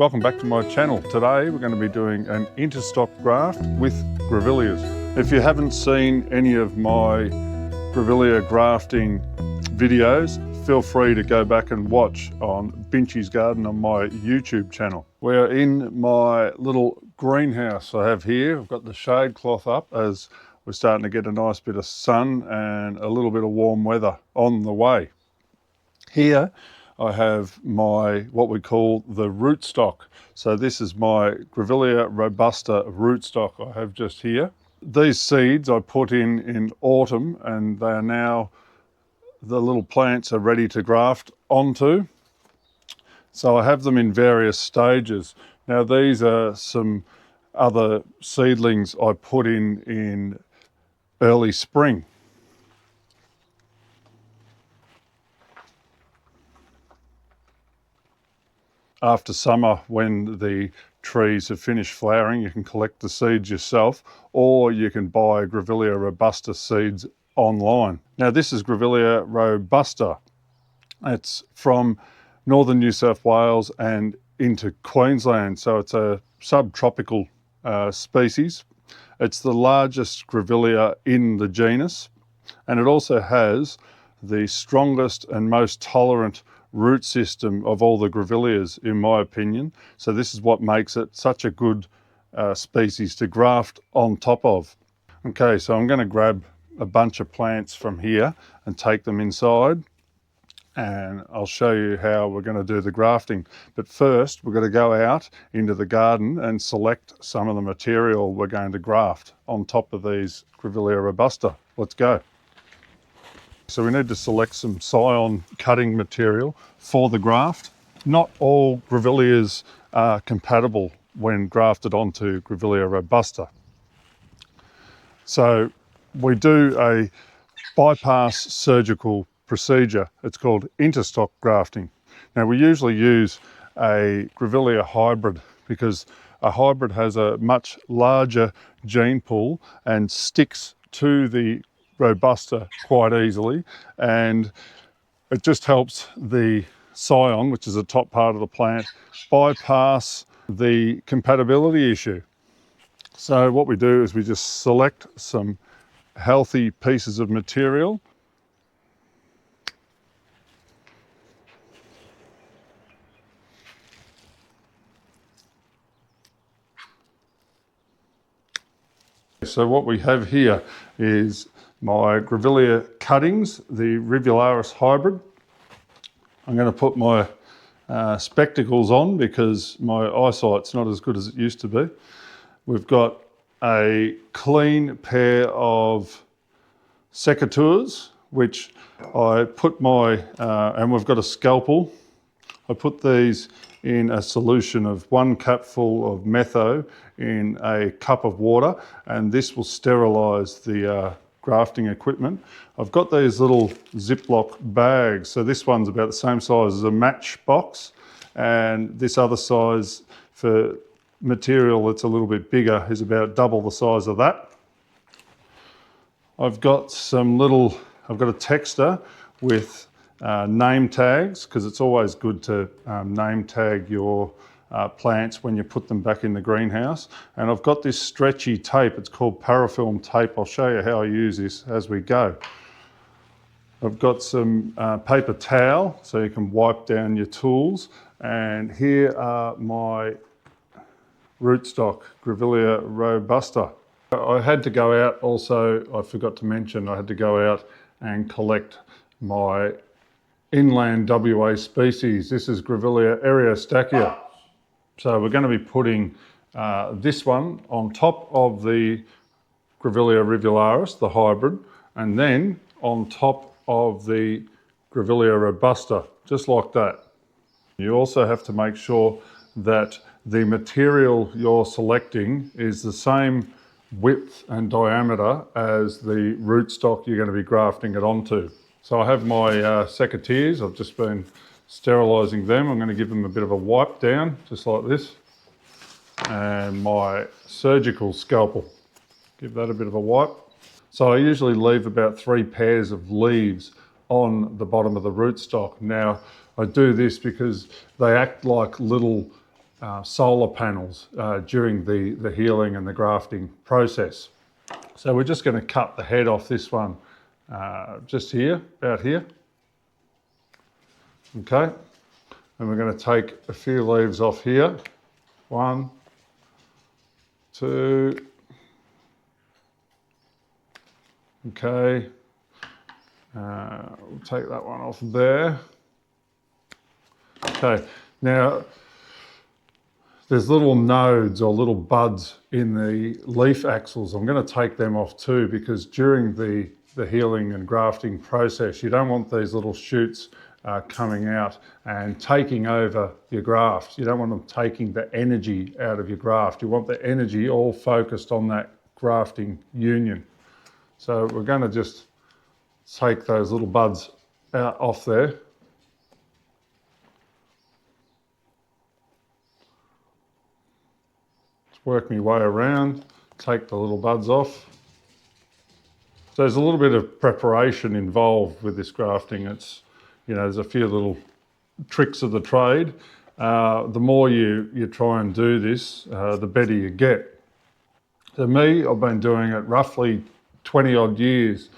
Welcome back to my channel. Today we're going to be doing an interstock graft with Grevilleas. If you haven't seen any of my Grevillea grafting videos, feel free to go back and watch on Binchy's Garden on my YouTube channel. We're in my little greenhouse I have here. I've got the shade cloth up as we're starting to get a nice bit of sun and a little bit of warm weather on the way. Here I have my, what we call the rootstock. So this is my Grevillea robusta rootstock I have just here. These seeds I put in autumn, and they are now, the little plants are ready to graft onto. So I have them in various stages. Now these are some other seedlings I put in early spring. After summer, when the trees have finished flowering, you can collect the seeds yourself, or you can buy Grevillea robusta seeds online. Now this is Grevillea robusta. It's from northern New South Wales and into Queensland, so it's a subtropical species. It's the largest Grevillea in the genus, and it also has the strongest and most tolerant root system of all the Grevilleas, in my opinion. So this is what makes it such a good species to graft on top of. Okay, so I'm going to grab a bunch of plants from here and take them inside, and I'll show you how we're going to do the grafting. But first we're going to go out into the garden and select some of the material we're going to graft on top of these Grevillea robusta. Let's go. So we need to select some scion cutting material for the graft. Not all Grevilleas are compatible when grafted onto Grevillea robusta. So we do a bypass surgical procedure. It's called interstock grafting. Now we usually use a Grevillea hybrid because a hybrid has a much larger gene pool and sticks to the robusta quite easily, and it just helps the scion, which is the top part of the plant, bypass the compatibility issue. So what we do is we just select some healthy pieces of material. So what we have here is my Grevillea cuttings, the Rivularis hybrid. I'm going to put my spectacles on because my eyesight's not as good as it used to be. We've got a clean pair of secateurs, which I put my, and we've got a scalpel. I put these in a solution of 1 cupful of metho in a cup of water, and this will sterilise the grafting equipment. I've got these little Ziploc bags. So this one's about the same size as a matchbox, and this other size for material that's a little bit bigger is about double the size of that. I've got a texter with name tags, because it's always good to name tag your plants when you put them back in the greenhouse. And I've got this stretchy tape, it's called parafilm tape. I'll show you how I use this as we go. I've got some paper towel so you can wipe down your tools, and here are my rootstock, Grevillea robusta. I had to go out also, I forgot to mention, I had to go out and collect my inland WA species. This is Grevillea eriostachya. So we're going to be putting this one on top of the Grevillea rivularis, the hybrid, and then on top of the Grevillea robusta, just like that. You also have to make sure that the material you're selecting is the same width and diameter as the rootstock you're going to be grafting it onto. So I have my secateurs. I've just been sterilising them. I'm going to give them a bit of a wipe down, just like this. And my surgical scalpel, give that a bit of a wipe. So I usually leave about 3 pairs of leaves on the bottom of the rootstock. Now I do this because they act like little solar panels during the healing and the grafting process. So we're just going to cut the head off this one just here, about here. Okay, and we're going to take a few leaves off here. 1, 2, okay, we'll take that one off there. Okay, now there's little nodes or little buds in the leaf axils. I'm going to take them off too, because during the healing and grafting process, you don't want these little shoots coming out and taking over your graft. You don't want them taking the energy out of your graft. You want the energy all focused on that grafting union. So we're going to just take those little buds out off there. Just work my way around, take the little buds off. So there's a little bit of preparation involved with this grafting. It's, you know, there's a few little tricks of the trade. The more you try and do this, the better you get. So me, I've been doing it roughly 20 odd years,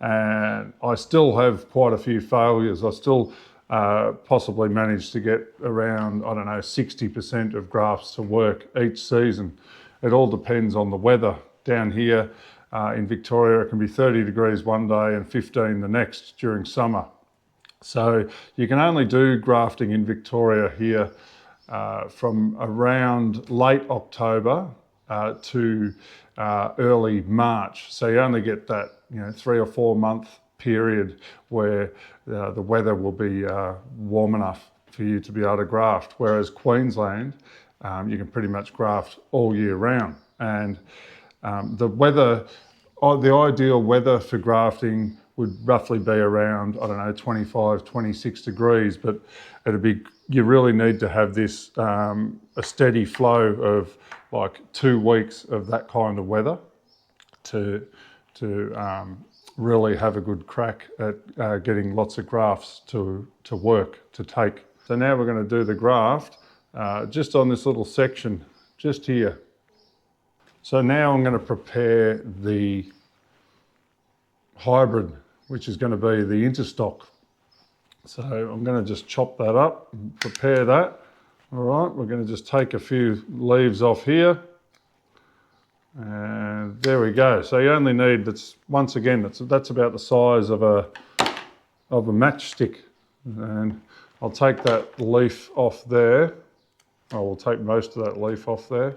and I still have quite a few failures. I still possibly manage to get around, I don't know, 60% of grafts to work each season. It all depends on the weather. Down here in Victoria, it can be 30 degrees one day and 15 the next during summer. So you can only do grafting in Victoria here from around late October to early March. So you only get that, you know, 3 or 4 month period where the weather will be warm enough for you to be able to graft. Whereas Queensland, you can pretty much graft all year round. And the weather, the ideal weather for grafting would roughly be around, I don't know, 25, 26 degrees, but it'd be, you really need to have this, a steady flow of like 2 weeks of that kind of weather to really have a good crack at getting lots of grafts to work, to take. So now we're going to do the graft just on this little section, just here. So now I'm going to prepare the hybrid, which is going to be the interstock. So I'm going to just chop that up and prepare that. All right, we're going to just take a few leaves off here. And there we go. So you only need, that's, once again, that's about the size of a matchstick. And I'll take that leaf off there. I will take most of that leaf off there.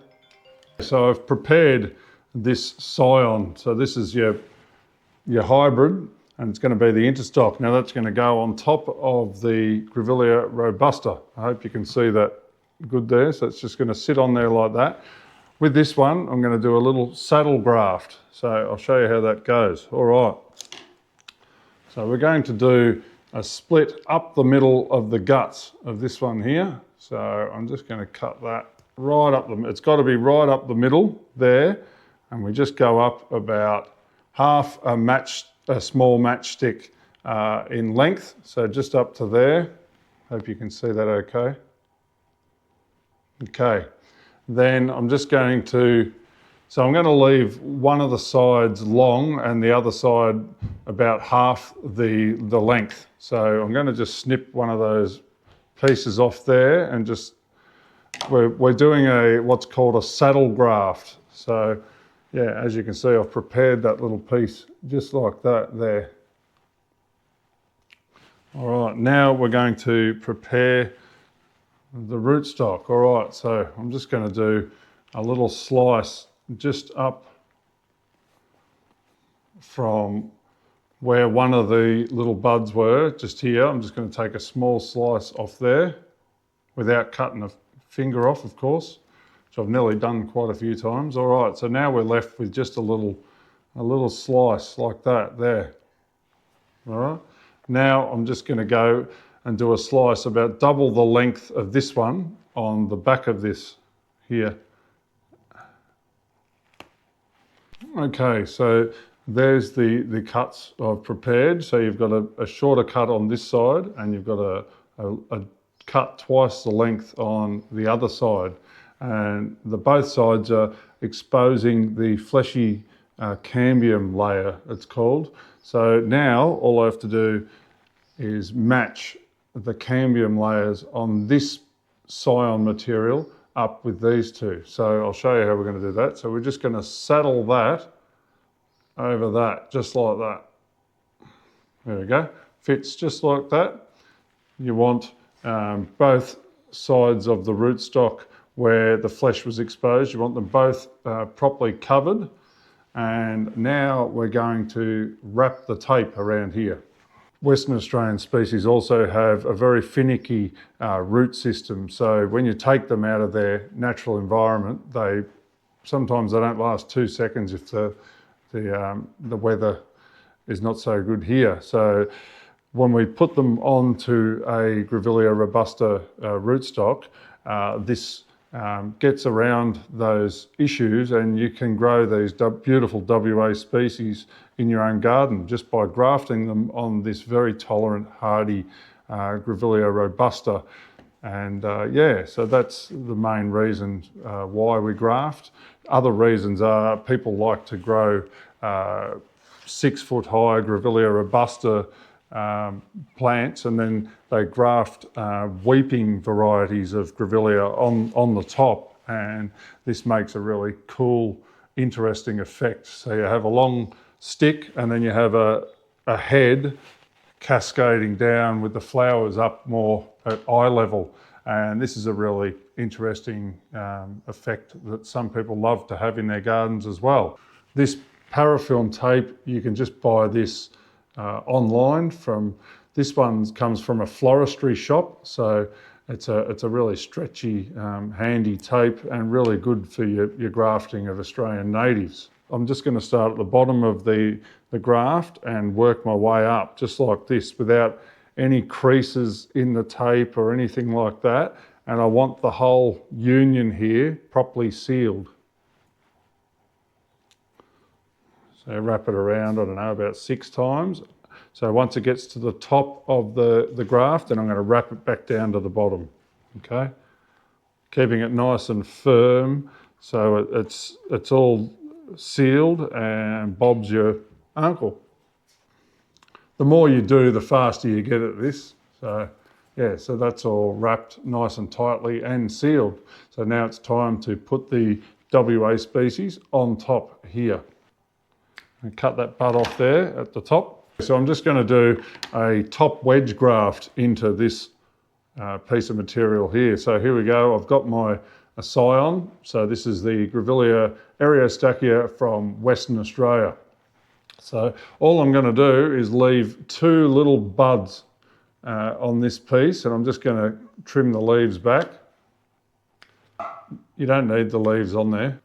So I've prepared this scion. So this is your hybrid, and it's going to be the interstock. Now that's going to go on top of the Grevillea robusta. I hope you can see that good there. So it's just going to sit on there like that. With this one, I'm going to do a little saddle graft. So I'll show you how that goes. All right. So we're going to do a split up the middle of the guts of this one here. So I'm just going to cut that right up it's got to be right up the middle there, and we just go up about half a small matchstick in length, so just up to there. Hope you can see that okay. Okay, then I'm just going to, so I'm going to leave one of the sides long and the other side about half the length. So I'm going to just snip one of those pieces off there, and just, we're doing what's called a saddle graft. So yeah, as you can see, I've prepared that little piece just like that there. All right, now we're going to prepare the rootstock. All right, so I'm just going to do a little slice just up from where one of the little buds were, just here. I'm just going to take a small slice off there without cutting a finger off, of course, which I've nearly done quite a few times. All right, so now we're left with just a little slice like that there. All right, now I'm just going to go and do a slice about double the length of this one on the back of this here. Okay, so there's the cuts I've prepared. So you've got a shorter cut on this side, and you've got a cut twice the length on the other side. and both sides are exposing the fleshy cambium layer, it's called. So now all I have to do is match the cambium layers on this scion material up with these two. So I'll show you how we're going to do that. So we're just going to saddle that over that, just like that. There we go. Fits just like that. You want both sides of the rootstock where the flesh was exposed, you want them both properly covered. And now we're going to wrap the tape around here. Western Australian species also have a very finicky root system. So when you take them out of their natural environment, sometimes they don't last 2 seconds if the weather is not so good here. So when we put them onto a Grevillea robusta rootstock, this gets around those issues, and you can grow these beautiful WA species in your own garden just by grafting them on this very tolerant, hardy Grevillea robusta. And yeah, so that's the main reason why we graft. Other reasons are people like to grow 6 foot high Grevillea robusta plants, and then they graft weeping varieties of Grevillea on the top, and this makes a really cool, interesting effect. So you have a long stick and then you have a head cascading down with the flowers up more at eye level, and this is a really interesting effect that some people love to have in their gardens as well. This parafilm tape, you can just buy this online from, this one comes from a floristry shop, so it's a really stretchy, handy tape and really good for your grafting of Australian natives. I'm just going to start at the bottom of the graft and work my way up just like this without any creases in the tape or anything like that, and I want the whole union here properly sealed. So wrap it around, I don't know, about 6 times. So once it gets to the top of the graft, then I'm going to wrap it back down to the bottom, okay? Keeping it nice and firm so it's all sealed and Bob's your uncle. The more you do, the faster you get at this. So yeah, so that's all wrapped nice and tightly and sealed. So now it's time to put the WA species on top here. And cut that bud off there at the top. So I'm just going to do a top wedge graft into this piece of material here. So here we go. I've got my scion. So this is the Grevillea Areostachya from Western Australia. So all I'm going to do is leave 2 little buds on this piece, and I'm just going to trim the leaves back. You don't need the leaves on there.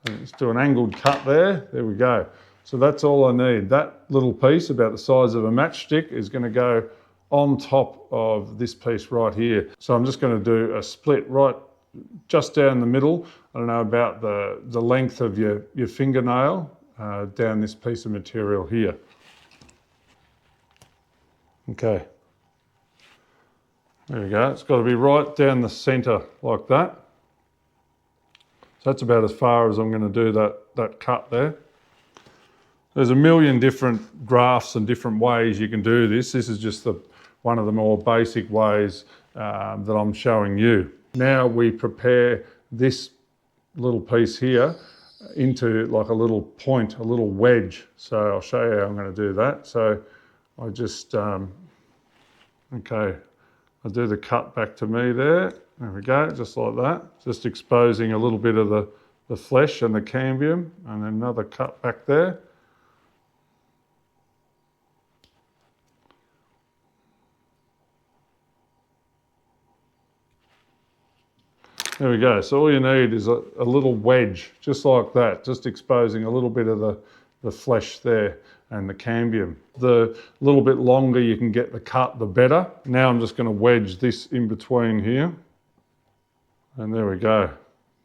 Let's do an angled cut there. There we go. So that's all I need. That little piece about the size of a matchstick is going to go on top of this piece right here. So I'm just going to do a split right just down the middle. I don't know, about the length of your fingernail down this piece of material here. Okay. There we go. It's got to be right down the centre like that. So that's about as far as I'm going to do that cut there. There's a million different grafts and different ways you can do this. This is just one of the more basic ways that I'm showing you. Now we prepare this little piece here into like a little point, a little wedge. So I'll show you how I'm going to do that. So I just, okay, I'll do the cut back to me there. There we go, just like that. Just exposing a little bit of the flesh and the cambium, and then another cut back there. There we go. So all you need is a little wedge, just like that, just exposing a little bit of the flesh there and the cambium. The little bit longer you can get the cut, the better. Now I'm just going to wedge this in between here. And there we go,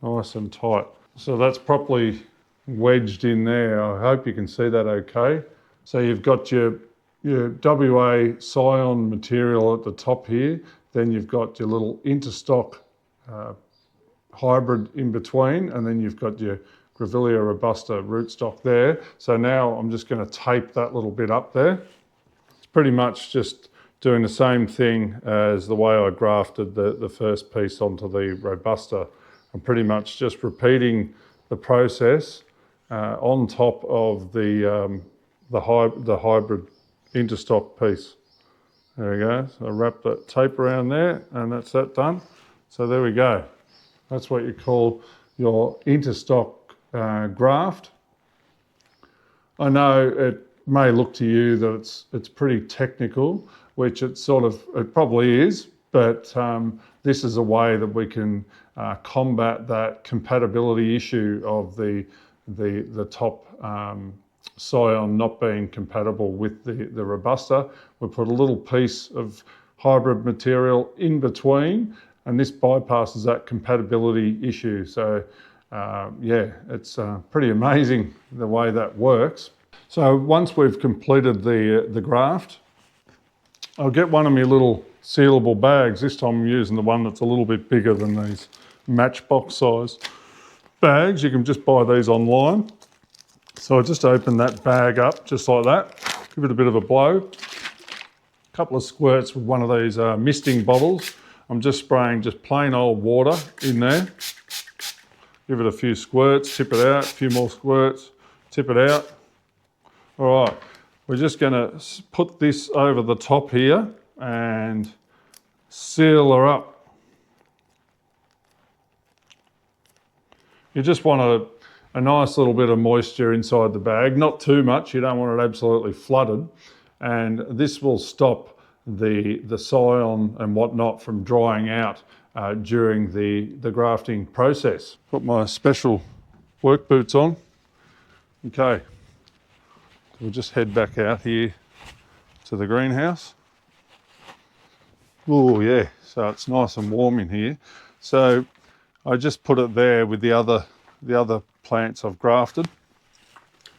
nice and tight. So that's properly wedged in there. I hope you can see that okay. So you've got your WA scion material at the top here. Then you've got your little interstock hybrid in between, and then you've got your Grevillea robusta rootstock there. So now I'm just going to tape that little bit up there. It's pretty much just doing the same thing as the way I grafted the first piece onto the robusta. I'm pretty much just repeating the process on top of the hybrid interstock piece. There we go. So I wrap that tape around there, and that's that done. So there we go. That's what you call your interstock graft. I know it may look to you that it's pretty technical, which it probably is, but this is a way that we can combat that compatibility issue of the top scion not being compatible with the robusta. We put a little piece of hybrid material in between, and this bypasses that compatibility issue. So yeah, it's pretty amazing the way that works. So once we've completed the graft, I'll get one of my little sealable bags. This time I'm using the one that's a little bit bigger than these matchbox size bags. You can just buy these online. So I just open that bag up just like that, give it a bit of a blow, a couple of squirts with one of these misting bottles. I'm just spraying just plain old water in there. Give it a few squirts, tip it out, a few more squirts, tip it out. All right, we're just gonna put this over the top here and seal her up. You just want a nice little bit of moisture inside the bag, not too much, you don't want it absolutely flooded. And this will stop the scion and whatnot from drying out during the grafting process. Put my special work boots on. Okay, we'll just head back out here to the greenhouse. Oh yeah, so it's nice and warm in here. So I just put it there with the other plants I've grafted.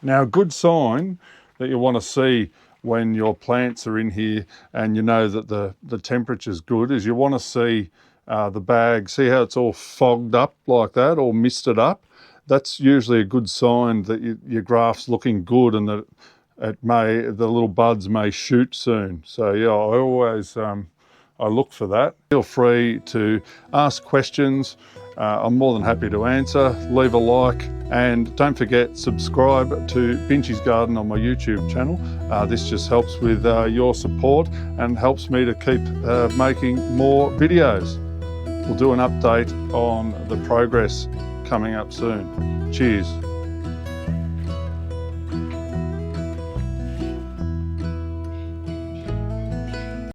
Now, a good sign that you want to see when your plants are in here and you know that the temperature's good is you want to see the bag, see how it's all fogged up like that, all misted up. That's usually a good sign that your graft's looking good and that the little buds may shoot soon. So yeah, I always I look for that. Feel free to ask questions. I'm more than happy to answer. Leave a like, and don't forget, subscribe to Binchy's Garden on my YouTube channel. This just helps with your support and helps me to keep making more videos. We'll do an update on the progress coming up soon. Cheers.